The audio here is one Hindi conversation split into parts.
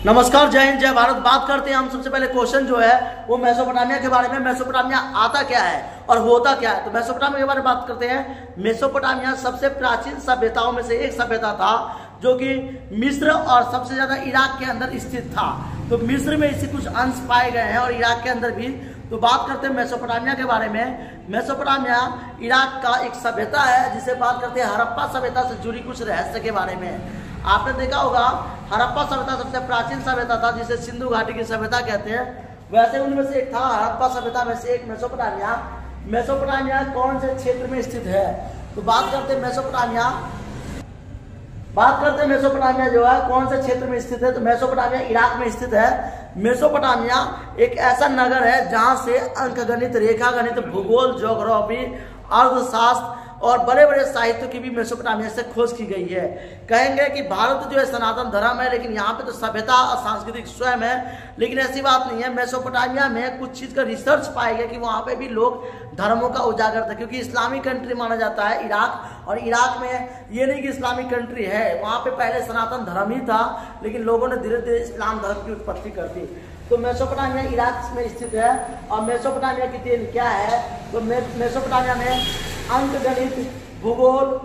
नमस्कार, जय हिंद, जय भारत। बात करते हैं हम सबसे पहले क्वेश्चन जो है वो मेसोपोटामिया के बारे में। मेसोपोटामिया आता क्या है और होता क्या है? तो मेसोपोटामिया के बारे में बात करते हैं। मेसोपोटामिया सबसे प्राचीन सभ्यताओं में से एक सभ्यता था जो कि मिस्र और सबसे ज्यादा इराक के अंदर स्थित था। तो मिस्र में इससे कुछ अंश पाए गए हैं और इराक के अंदर भी। तो बात करते हैं मेसोपोटामिया के बारे में। मेसोपोटामिया इराक का एक सभ्यता है जिसे बात करते हैं हड़प्पा सभ्यता से जुड़ी कुछ रहस्य के बारे में। आपने देखा होगा हड़प्पा सभ्यता सबसे प्राचीन सभ्यता था जिसे सिंधु घाटी की सभ्यता कहते हैं। वैसे उनमें से एक था हड़प्पा सभ्यता में से एक मेसोपोटामिया। मेसोपोटामिया कौन से क्षेत्र में स्थित है? तो बात करते हैं मेसोपोटामिया जो है कौन से क्षेत्र में स्थित है? तो मेसोपोटामिया इराक में स्थित है। मेसोपोटामिया एक ऐसा नगर है जहां से अंकगणित, रेखागणित, भूगोल, ज्योग्राफी, अर्थशास्त्र और बड़े बड़े साहित्य की भी मेसोपोटामिया से खोज की गई है। कहेंगे कि भारत जो है सनातन धर्म है, लेकिन यहाँ पे तो सभ्यता और सांस्कृतिक स्वयं है। लेकिन ऐसी बात नहीं है। मेसोपोटामिया में कुछ चीज का रिसर्च पाया गया कि वहाँ पे भी लोग धर्मों का उजागर था, क्योंकि इस्लामिक कंट्री माना जाता है इराक। और इराक में ये नहीं कि इस्लामिक कंट्री है, वहाँ पे पहले सनातन धर्म ही था, लेकिन लोगों ने धीरे धीरे इस्लाम धर्म की उत्पत्ति कर दी। तो मेसोपोटामिया इराक में स्थित है। और मेसोपोटामिया की देन क्या है? तो मेसोपोटामिया में अंकगणित, भूगोल,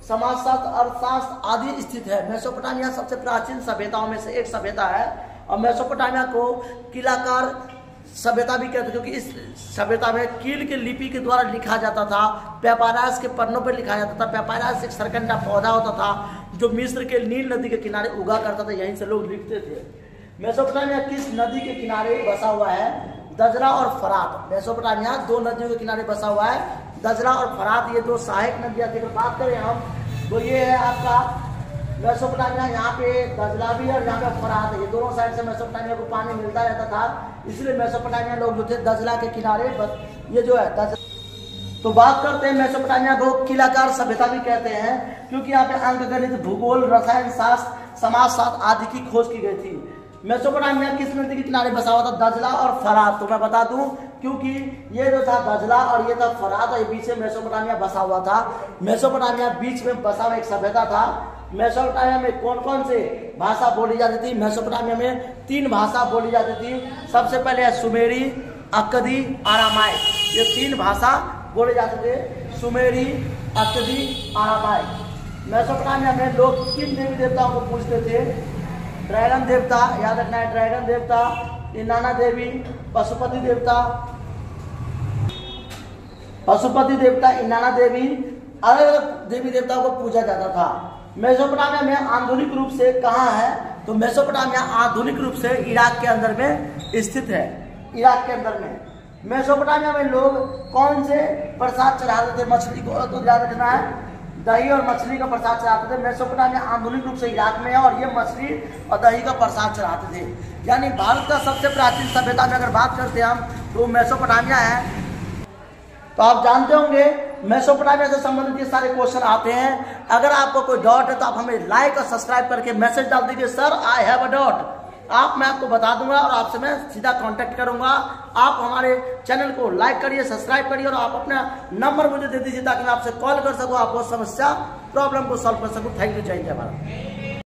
समाजशास्त्र, अर्थशास्त्र आदि स्थित है। मेसोपोटामिया सबसे प्राचीन सभ्यताओं में से एक सभ्यता है। और मेसोपोटामिया को किलाकार सभ्यता भी कहते हैं, क्योंकि इस सभ्यता में कील के लिपि के द्वारा लिखा जाता था। पेपायरस के पन्नों पर लिखा जाता था। पेपायरस एक सरकंडा पौधा होता था जो मिस्र के नील नदी के किनारे उगा करता था, यहीं से लोग लिखते थे। मेसोपोटामिया किस नदी के किनारे बसा हुआ है? दजला और फरात। मेसोपोटामिया दो नदियों के किनारे बसा हुआ है, दजला और फरात। ये दो सहायक नदियां थी। अगर बात करें हम तो ये है आपका मेसोपोटामिया। यहाँ पे दजला भी है और यहाँ पे फरात है। ये दोनों साइड से मेसोपोटामिया को पानी मिलता रहता था, इसलिए मेसोपोटामिया लोग जो थे दजला के किनारे ये जो है दजला। तो बात करते हैं मेसोपोटामिया को किलाकार सभ्यता भी कहते हैं, क्योंकि यहाँ पे अंकगणित, भूगोल, रसायन शास्त्र, समाजशास्त्र आदि की खोज की गई थी। मेसोपोटामिया किस नदी के किनारे बसा हुआ था? दजला और फरात। तो मैं बता दूं, क्योंकि ये जो था दजला और ये था फरात, और ये बीच में मेसोपोटामिया बसा हुआ था। मेसोपोटामिया बीच में बसा हुआ एक सभ्यता था। मेसोपोटामिया में कौन कौन से भाषा बोली जाती थी? मेसोपोटामिया में 3 भाषा बोली जाती थी। सबसे पहले है सुमेरी, अक्कदी, अरामाइक। ये 3 भाषा बोले जाते थे, सुमेरी, अक्कदी, अरामाइक। मेसोपोटामिया में लोग किन देवी देवताओं को पूजते थे? ड्रैगन देवता, याद रखना है, ड्रैगन देवता, इनाना देवी, पशुपति देवता, इनाना देवी, अलग अलग देवी देवताओं को पूजा जाता था। मेसोपोटामिया में आधुनिक रूप से कहाँ है? तो मेसोपोटामिया आधुनिक रूप से इराक के अंदर में स्थित है। इराक के अंदर में मेसोपोटामिया में लोग कौन से प्रसाद चढ़ाते थे? मछली को तो याद रखना है, दही और मछली का प्रसाद चढ़ाते थे। मेसोपोटामिया आधुनिक रूप से इराक में है और ये मछली और दही का प्रसाद चढ़ाते थे। यानी भारत का सबसे प्राचीन सभ्यता में अगर बात करते हैं हम तो मेसोपोटामिया है। तो आप जानते होंगे मेसोपोटामिया से संबंधित ये सारे क्वेश्चन आते हैं। अगर आपको कोई डाउट है तो आप हमें लाइक और सब्सक्राइब करके मैसेज डाल दीजिए, sir I have a doubt. मैं आपको बता दूंगा और आपसे मैं सीधा कांटेक्ट करूंगा। आप हमारे चैनल को लाइक करिए, सब्सक्राइब करिए और आप अपना नंबर मुझे दे दीजिए ताकि मैं आपसे कॉल कर सकूं, आपको समस्या प्रॉब्लम को सॉल्व कर सकूं। थैंक यू, जय हिंद, जय भारत।